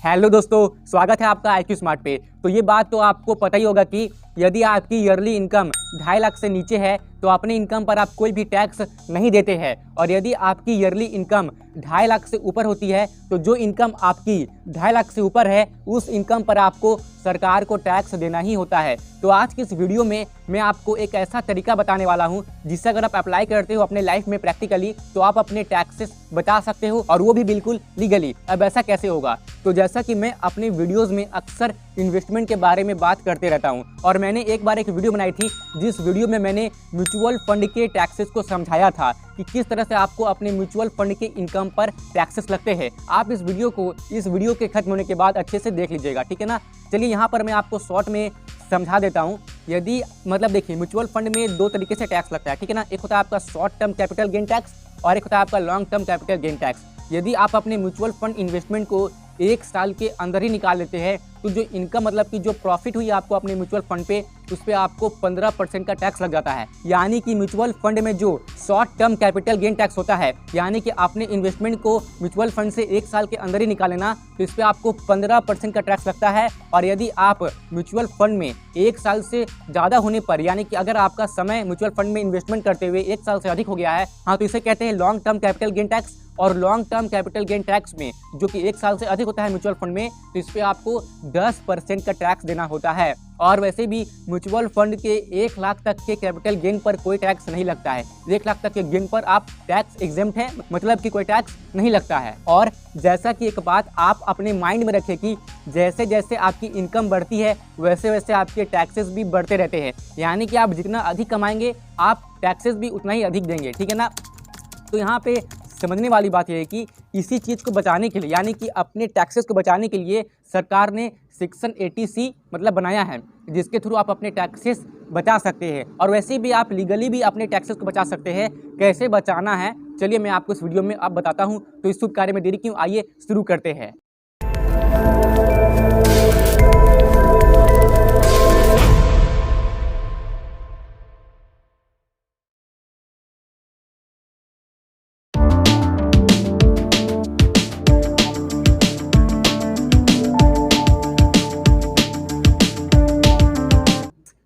Hello दोस्तों, स्वागत है आपका IQ स्मार्ट पे। तो ये बात तो आपको पता ही होगा कि यदि आपकी ईयरली इनकम 2.5 लाख से नीचे है तो अपने इनकम पर आप कोई भी टैक्स नहीं देते हैं, और यदि आपकी ईयरली इनकम 2.5 लाख से ऊपर होती है तो जो इनकम आपकी 2.5 लाख से ऊपर है उस इनकम पर आपको सरकार को टैक्स देना ही होता है। तो आज की इस वीडियो में मैं आपको एक ऐसा तरीका बताने वाला हूं जिससे अगर आप अप्लाई करते हो अपने लाइफ में प्रैक्टिकली तो आप अपने टैक्सेस बचा सकते हो, और वो भी बिल्कुल लीगली। अब ऐसा कैसे होगा? तो जैसा कि मैं अपने वीडियोस में अक्सर इन्वेस्टमेंट के बारे में बात करते रहता हूं, और मैंने एक बार एक वीडियो बनाई थी जिस वीडियो में मैंने म्यूचुअल फंड के टैक्सेस को समझाया था कि किस तरह से आपको अपने म्यूचुअल फंड के इनकम पर टैक्सेस लगते हैं। आप इस वीडियो के खत्म होने के बाद अच्छे से देख लीजिएगा, ठीक है ना। चलिए यहाँ पर मैं आपको शॉर्ट में समझा देता हूँ। यदि देखिए, म्यूचुअल फंड में दो तरीके से टैक्स लगता है, ठीक है ना। एक होता है आपका short term capital gain tax और एक होता है आपका long term capital gain tax. यदि आप अपने म्यूचुअल फंड इन्वेस्टमेंट को 1 साल के अंदर ही निकाल लेते हैं तो जो इनकम कि जो प्रॉफिट हुई आपको अपने म्यूचुअल फंड पे, उस पर आपको 15% का टैक्स लग जाता है। यानी कि म्यूचुअल फंड में जो short term capital gain tax होता है, यानी कि आपने इन्वेस्टमेंट को म्यूचुअल फंड से 1 साल के अंदर ही निकाले ना, तो इस पर आपको 15% का टैक्स लगता है। और यदि आप म्यूचुअल फंड में 1 साल से ज़्यादा होने पर, यानी कि अगर आपका समय म्यूचुअल फंड में इन्वेस्टमेंट करते हुए 1 साल से अधिक हो गया है, हाँ, तो इसे कहते हैं long term capital gain tax. और long term capital gain tax में जो कि 1 साल से अधिक होता है म्यूचुअल फंड में, तो इस पर आपको 10% का टैक्स देना होता है। और वैसे भी म्यूचुअल फंड के 1 लाख तक के कैपिटल गेन पर कोई टैक्स नहीं लगता है। 1 लाख तक के गेन पर आप टैक्स एग्जेम्प्ट है, मतलब कि कोई टैक्स नहीं लगता है। और जैसा कि एक बात आप अपने माइंड में रखें कि जैसे जैसे आपकी इनकम बढ़ती है वैसे वैसे आपके टैक्सेस भी बढ़ते रहते हैं। यानी कि आप जितना अधिक कमाएंगे आप टैक्सेस भी उतना ही अधिक देंगे, ठीक है ना। तो यहाँ पे समझने वाली बात यह है कि इसी चीज़ को बचाने के लिए, यानी कि अपने टैक्सेस को बचाने के लिए सरकार ने सेक्शन 80C बनाया है, जिसके थ्रू आप अपने टैक्सेस बचा सकते हैं। और वैसे भी आप लीगली भी अपने टैक्सेस को बचा सकते हैं। कैसे बचाना है चलिए मैं आपको इस वीडियो में अब बताता हूँ। तो इस शुभ कार्य में देरी क्यों, आइए शुरू करते हैं।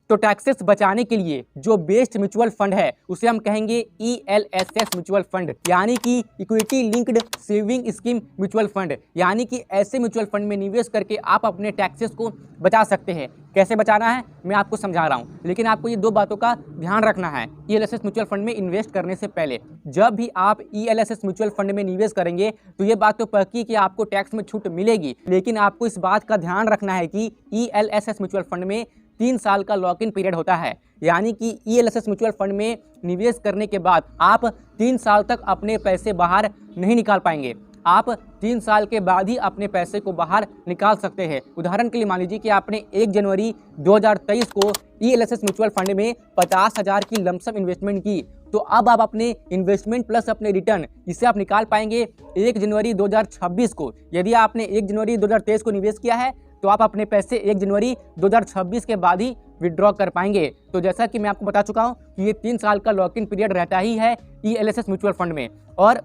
तो टैक्सेस बचाने के लिए जो बेस्ट म्यूचुअल फंड है उसे हम कहेंगे ELSS म्यूचुअल फंड, यानी कि equity linked saving scheme mutual fund. यानी कि ऐसे म्यूचुअल फंड में निवेश करके आप अपने टैक्सेस को बचा सकते हैं। कैसे बचाना है मैं आपको समझा रहा हूँ, लेकिन आपको ये 2 बातों का ध्यान रखना है ELSS म्यूचुअल फंड में इन्वेस्ट करने से पहले। जब भी आप ELSS म्यूचुअल फंड में निवेश करेंगे तो ये बात तो पक्की कि आपको टैक्स में छूट मिलेगी, लेकिन आपको इस बात का ध्यान रखना है कि ELSS म्यूचुअल फंड में 3 साल का लॉक इन पीरियड होता है। यानी कि ELSS म्यूचुअल फंड में निवेश करने के बाद आप 3 साल तक अपने पैसे बाहर नहीं निकाल पाएंगे। आप 3 साल के बाद ही अपने पैसे को बाहर निकाल सकते हैं। उदाहरण के लिए मान लीजिए कि आपने 1 जनवरी 2023 को ELSS म्यूचुअल फंड में 50,000 की लमसम इन्वेस्टमेंट की, तो अब आप अपने इन्वेस्टमेंट प्लस अपने रिटर्न इसे आप निकाल पाएंगे 1 जनवरी 2026 को। यदि आपने 1 जनवरी 2023 को निवेश किया है तो आप अपने पैसे 1 जनवरी 2026 के बाद ही विड्रॉ कर पाएंगे। तो जैसा कि मैं आपको बता चुका हूं कि ये 3 साल का लॉक इन पीरियड रहता ही है ELSS म्यूचुअल फंड में। और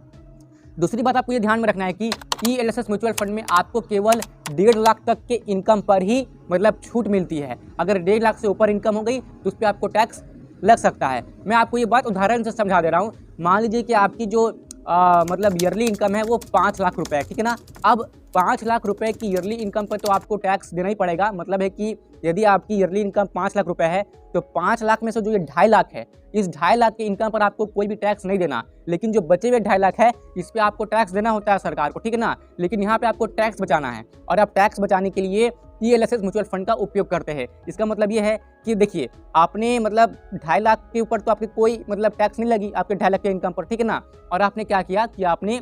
दूसरी बात आपको ये ध्यान में रखना है कि ELSS म्यूचुअल फंड में आपको केवल 1.5 लाख तक के इनकम पर ही छूट मिलती है। अगर 1.5 लाख से ऊपर इनकम हो गई तो उस पर आपको टैक्स लग सकता है। मैं आपको ये बात उदाहरण से समझा दे रहा हूँ। मान लीजिए कि आपकी जो ईयरली इनकम है वो 5 लाख रुपए है, ठीक है ना। अब 5 लाख रुपए की ईयरली इनकम पर तो आपको टैक्स देना ही पड़ेगा। मतलब है कि यदि आपकी ईयरली इनकम 5 लाख रुपए है तो 5 लाख में से जो ये 2.5 लाख है, इस 2.5 लाख के इनकम पर आपको कोई भी टैक्स नहीं देना। लेकिन जो बचे हुए 2.5 लाख है इस पर आपको टैक्स देना होता है सरकार को, ठीक है ना। लेकिन यहाँ पे आपको टैक्स बचाना है, और आप टैक्स बचाने के लिए ELSS म्यूचुअल फंड का उपयोग करते हैं। इसका मतलब ये है कि देखिए, आपने 2.5 लाख के ऊपर तो आपके कोई टैक्स नहीं लगी आपके 2.5 लाख के इनकम पर, ठीक है ना। और आपने क्या किया कि आपने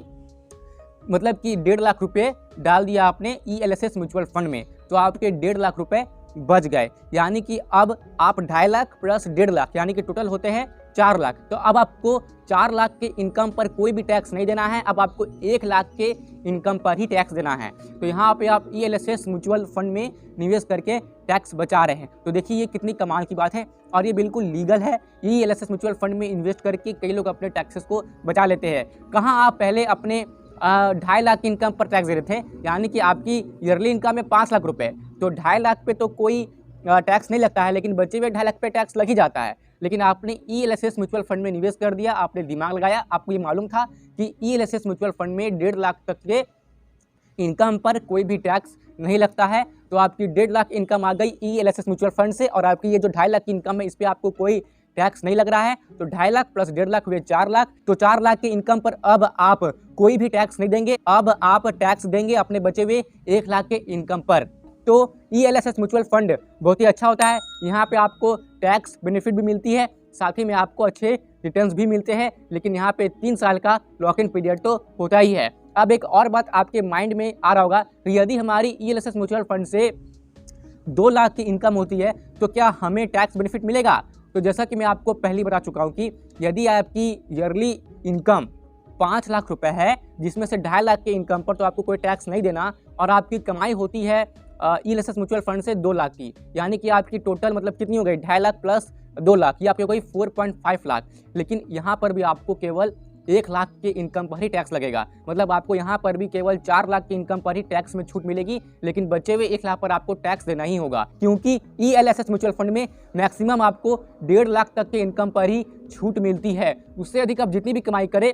कि 1.5 लाख रुपए डाल दिया आपने ELSS म्यूचुअल फंड में, तो आपके 1.5 लाख रुपए बच गए। यानी कि अब आप 2.5 लाख प्लस 1.5 लाख यानी कि टोटल होते हैं 4 लाख। तो अब आपको 4 लाख के इनकम पर कोई भी टैक्स नहीं देना है। अब आपको 1 लाख के इनकम पर ही टैक्स देना है। तो यहाँ पे आप ELSS म्यूचुअल फंड में निवेश करके टैक्स बचा रहे हैं। तो देखिए ये कितनी कमाल की बात है, और ये बिल्कुल लीगल है। ELSS म्यूचुअल फंड में इन्वेस्ट करके कई लोग अपने टैक्सेस को बचा लेते हैं। कहाँ आप पहले अपने 2.5 लाख की इनकम पर टैक्स दे रहे थे, यानी कि आपकी ईयरली इनकम है 5 लाख रुपए, तो 2.5 लाख पे तो कोई टैक्स नहीं लगता है, लेकिन बचे हुए 2.5 लाख पे टैक्स लग ही जाता है। लेकिन आपने ELSS म्यूचुअल फंड में निवेश कर दिया, आपने दिमाग लगाया, आपको ये मालूम था कि ELSS म्यूचुअल फंड में 1.5 लाख तक के इनकम पर कोई भी टैक्स नहीं लगता है, तो आपकी 1.5 लाख इनकम आ गई ELSS म्यूचुअल फंड से, और आपकी ये जो 2.5 लाख की इनकम है इस पर आपको कोई टैक्स नहीं लग रहा है। तो 2.5 लाख प्लस 1.5 लाख हुए 4 लाख, तो 4 लाख की इनकम पर अब आप कोई भी टैक्स नहीं देंगे, अब आप टैक्स देंगे अपने बचे हुए 1 लाख के इनकम पर। तो ELSS म्यूचुअल फंड बहुत ही अच्छा होता है, यहाँ पे आपको टैक्स बेनिफिट भी मिलती है, साथ ही में आपको अच्छे रिटर्न्स भी मिलते हैं, लेकिन यहाँ पे 3 साल का लॉक इन पीरियड तो होता ही है। अब एक और बात आपके माइंड में आ रहा होगा, यदि हमारी ELSS म्यूचुअल फंड से 2 लाख की इनकम होती है तो क्या हमें टैक्स बेनिफिट मिलेगा? तो जैसा कि मैं आपको पहले बता चुका हूँ कि यदि आपकी ईयरली इनकम 5 लाख रुपए है, जिसमें से 2.5 लाख के इनकम पर तो आपको कोई टैक्स नहीं देना, और आपकी कमाई होती है ELSS म्यूचुअल फंड से 2 लाख की, यानी कि आपकी टोटल मतलब कितनी हो गई 2.5 लाख प्लस 2 लाख, ये आपकी हो गई 4.5 लाख। लेकिन यहाँ पर भी आपको केवल 1 लाख के इनकम पर ही टैक्स लगेगा, मतलब आपको यहाँ पर भी केवल 4 लाख की इनकम पर ही टैक्स में छूट मिलेगी, लेकिन बचे हुए 1 लाख पर आपको टैक्स देना ही होगा, क्योंकि ELSS म्यूचुअल फंड में मैक्सिमम आपको 1.5 लाख तक के इनकम पर ही छूट मिलती है। उससे अधिक आप जितनी भी कमाई करें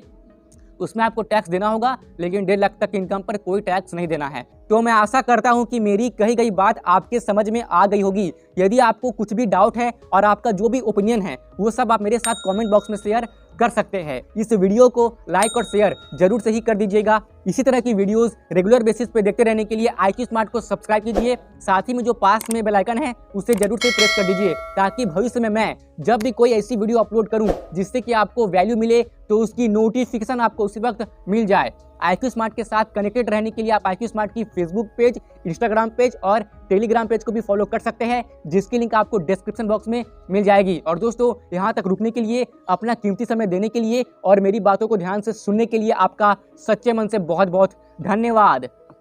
उसमें आपको टैक्स देना होगा, लेकिन 1.5 लाख तक की इनकम पर कोई टैक्स नहीं देना है। तो मैं आशा करता हूं कि मेरी कही गई बात आपके समझ में आ गई होगी। यदि आपको कुछ भी डाउट है और आपका जो भी ओपिनियन है वो सब आप मेरे साथ कमेंट बॉक्स में शेयर कर सकते हैं। इस वीडियो को लाइक और शेयर जरूर से ही कर दीजिएगा। इसी तरह की वीडियोस रेगुलर बेसिस पे देखते रहने के लिए IQ स्मार्ट को सब्सक्राइब कीजिए, साथ ही में जो पास में बेल आइकन है उसे जरूर से प्रेस कर दीजिए, ताकि भविष्य में मैं जब भी कोई ऐसी वीडियो अपलोड करूं जिससे कि आपको वैल्यू मिले तो उसकी नोटिफिकेशन आपको उसी वक्त मिल जाए। IQ स्मार्ट के साथ कनेक्टेड रहने के लिए आप IQ स्मार्ट की फेसबुक पेज, इंस्टाग्राम पेज और टेलीग्राम पेज को भी फॉलो कर सकते हैं, जिसकी लिंक आपको डिस्क्रिप्शन बॉक्स में मिल जाएगी। और दोस्तों, यहाँ तक रुकने के लिए, अपना कीमती समय देने के लिए और मेरी बातों को ध्यान से सुनने के लिए आपका सच्चे मन से बहुत बहुत धन्यवाद।